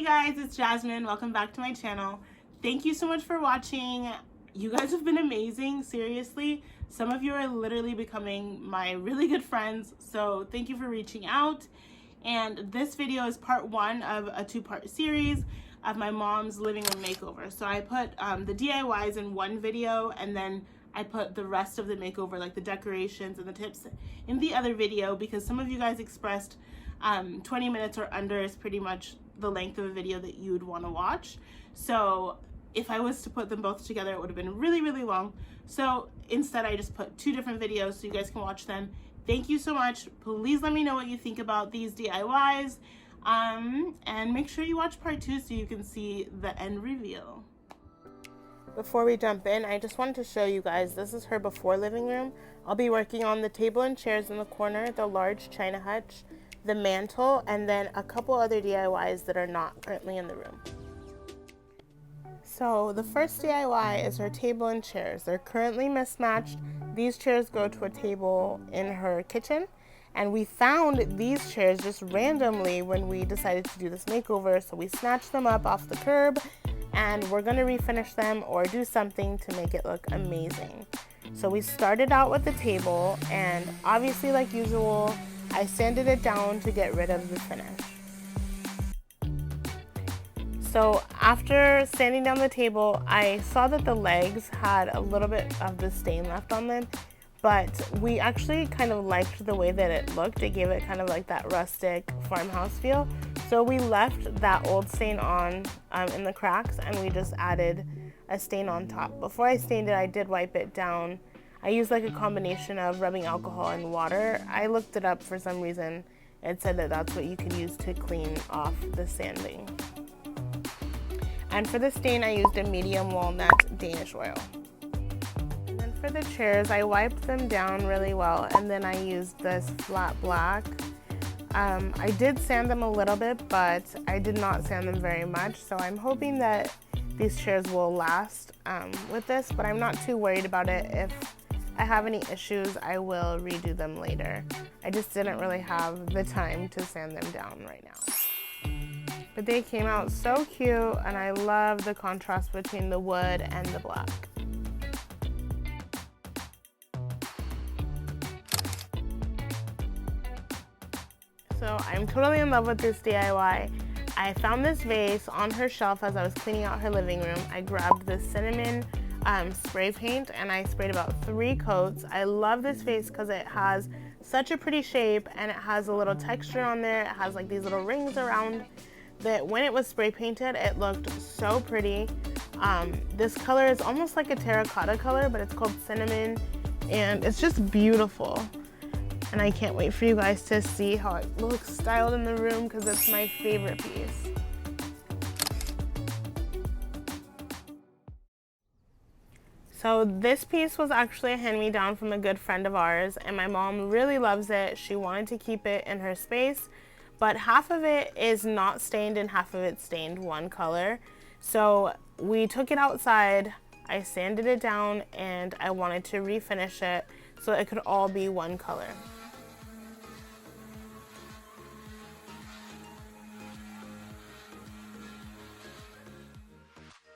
guys, it's Jasmine. Welcome back to my channel. Thank you so much for watching. You guys have been amazing, seriously. Some of you are literally becoming my really good friends, so thank you for reaching out. And this video is part one of a two-part series of my mom's living room makeover. So I put the DIYs in one video, and then I put the rest of the makeover, like the decorations and the tips, in the other video, because some of you guys expressed 20 minutes or under is pretty much the length of a video that you would want to watch. So if I was to put them both together, it would have been really, really long. So instead, I just put two different videos so you guys can watch them. Thank you so much. Please let me know what you think about these DIYs. And make sure you watch part two so you can see the end reveal. Before we jump in, I just wanted to show you guys, this is her before living room. I'll be working on the table and chairs in the corner, the large china hutch, the mantle, and then a couple other DIYs that are not currently in the room. So the first DIY is her table and chairs. They're currently mismatched. These chairs go to a table in her kitchen, and we found these chairs just randomly when we decided to do this makeover, so we snatched them up off the curb and we're gonna refinish them or do something to make it look amazing. So we started out with the table, and obviously, like usual, I sanded it down to get rid of the finish. So after sanding down the table, I saw that the legs had a little bit of the stain left on them, but we actually kind of liked the way that it looked. It gave it kind of like that rustic farmhouse feel. So we left that old stain on in the cracks, and we just added a stain on top. Before I stained it, I did wipe it down. I used like a combination of rubbing alcohol and water. I looked it up for some reason. It said that that's what you can use to clean off the sanding. And for the stain, I used a medium walnut Danish oil. And then for the chairs, I wiped them down really well, and then I used this flat black. I did sand them a little bit, but I did not sand them very much, so I'm hoping that these chairs will last with this, but I'm not too worried about it. If I have any issues, I will redo them later. I just didn't really have the time to sand them down right now. But they came out so cute, and I love the contrast between the wood and the black. So I'm totally in love with this DIY. I found this vase on her shelf as I was cleaning out her living room. I grabbed the cinnamon spray paint, and I sprayed about 3 coats. I love this vase because it has such a pretty shape, and it has a little texture on there. It has like these little rings around that. When it was spray painted, it looked so pretty. This color is almost like a terracotta color, but it's called cinnamon, and it's just beautiful. And I can't wait for you guys to see how it looks styled in the room, because it's my favorite piece. So this piece was actually a hand-me-down from a good friend of ours, and my mom really loves it. She wanted to keep it in her space, but half of it is not stained and half of it's stained one color. So we took it outside, I sanded it down, and I wanted to refinish it so it could all be one color.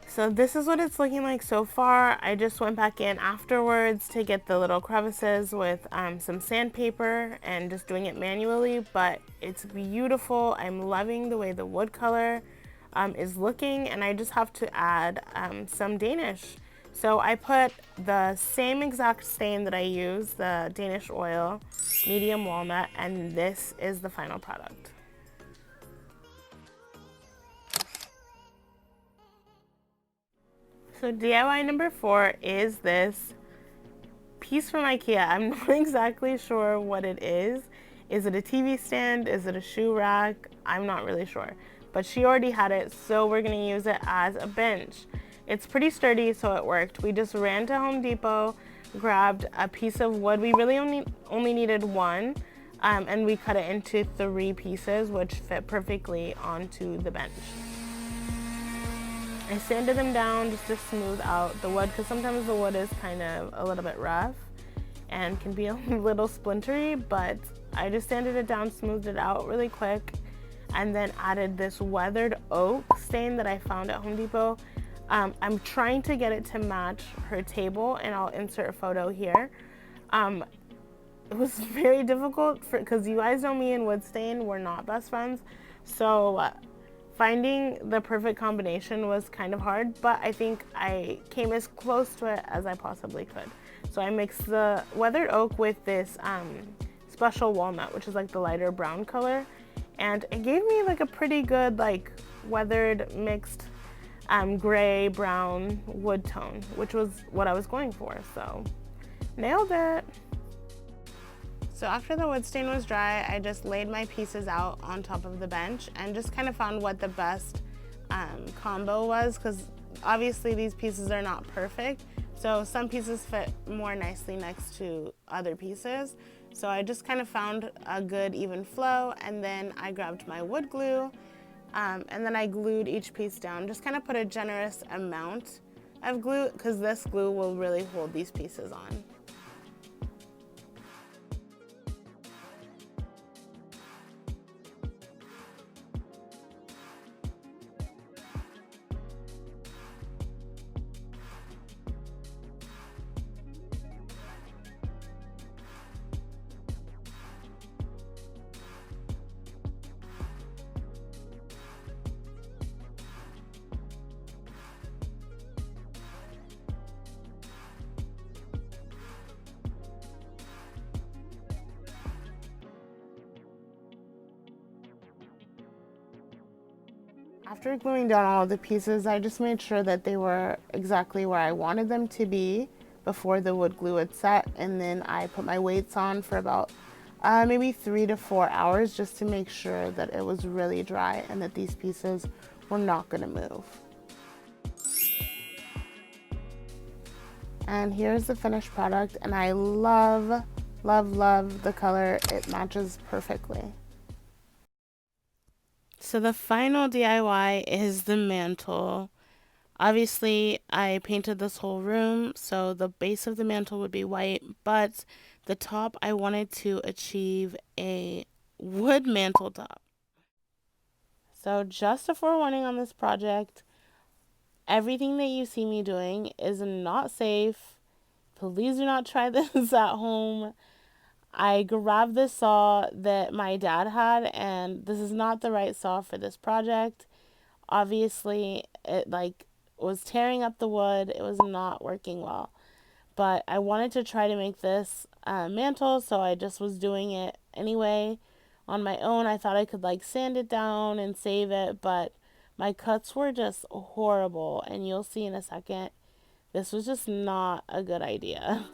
So this is what it's looking like so far. I just went back in afterwards to get the little crevices with some sandpaper and just doing it manually, but it's beautiful. I'm loving the way the wood color is looking, and I just have to add some Danish. So I put the same exact stain that I use, the Danish oil, medium walnut, and this is the final product. So DIY number 4 is this piece from IKEA. I'm not exactly sure what it is. Is it a TV stand? Is it a shoe rack? I'm not really sure. But she already had it, so we're gonna use it as a bench. It's pretty sturdy, so it worked. We just ran to Home Depot, grabbed a piece of wood. We really only needed one, and we cut it into 3 pieces, which fit perfectly onto the bench. I sanded them down just to smooth out the wood, because sometimes the wood is kind of a little bit rough and can be a little splintery, but I just sanded it down, smoothed it out really quick, and then added this weathered oak stain that I found at Home Depot. I'm trying to get it to match her table, and I'll insert a photo here. It was very difficult because you guys know me and wood stain, we're not best friends. So finding the perfect combination was kind of hard, but I think I came as close to it as I possibly could. So I mixed the weathered oak with this special walnut, which is like the lighter brown color, and it gave me like a pretty good like weathered mixed gray brown wood tone, which was what I was going for. So nailed it. So after the wood stain was dry, I just laid my pieces out on top of the bench and just kind of found what the best combo was, because obviously these pieces are not perfect. So some pieces fit more nicely next to other pieces. So I just kind of found a good even flow, and then I grabbed my wood glue and then I glued each piece down. Just kind of put a generous amount of glue because this glue will really hold these pieces on. After gluing down all of the pieces, I just made sure that they were exactly where I wanted them to be before the wood glue had set, and then I put my weights on for about maybe 3 to 4 hours just to make sure that it was really dry and that these pieces were not going to move. And here's the finished product, and I love, love, love the color. It matches perfectly. So the final DIY is the mantle. Obviously, I painted this whole room, so the base of the mantle would be white, but the top I wanted to achieve a wood mantle top. So just a forewarning on this project, everything that you see me doing is not safe. Please do not try this at home. I grabbed this saw that my dad had, and this is not the right saw for this project. Obviously, it was tearing up the wood. It was not working well. But I wanted to try to make this mantle, so I just was doing it anyway on my own. I thought I could sand it down and save it, but my cuts were just horrible, and you'll see in a second. This was just not a good idea.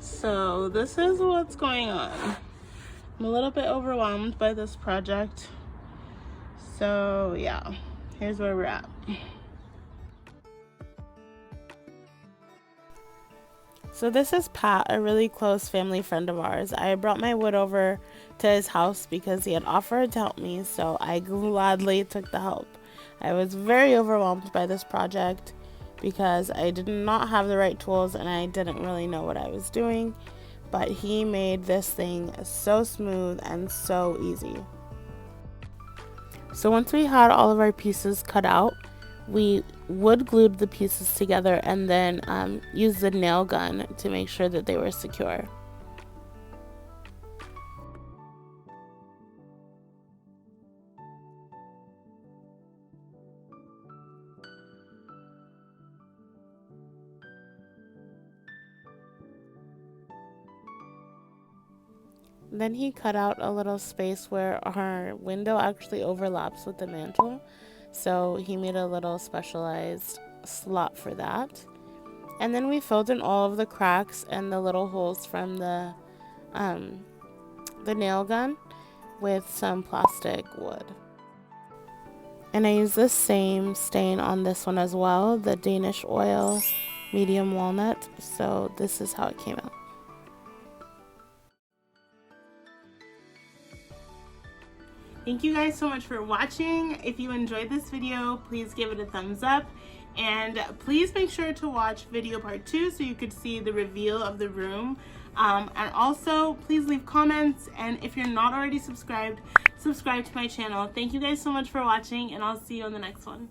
So this is what's going on. I'm a little bit overwhelmed by this project. So yeah, here's where we're at. So this is Pat, a really close family friend of ours. I brought my wood over to his house because he had offered to help me, so I gladly took the help. I was very overwhelmed by this project because I did not have the right tools and I didn't really know what I was doing, but he made this thing so smooth and so easy. So once we had all of our pieces cut out, we wood glued the pieces together and then used the nail gun to make sure that they were secure. Then he cut out a little space where our window actually overlaps with the mantle. So he made a little specialized slot for that. And then we filled in all of the cracks and the little holes from the nail gun with some plastic wood. And I use the same stain on this one as well, the Danish oil medium walnut. So this is how it came out. Thank you guys so much for watching. If you enjoyed this video, please give it a thumbs up. And please make sure to watch video part 2 so you could see the reveal of the room. And also, please leave comments. And if you're not already subscribed, subscribe to my channel. Thank you guys so much for watching, and I'll see you on the next one.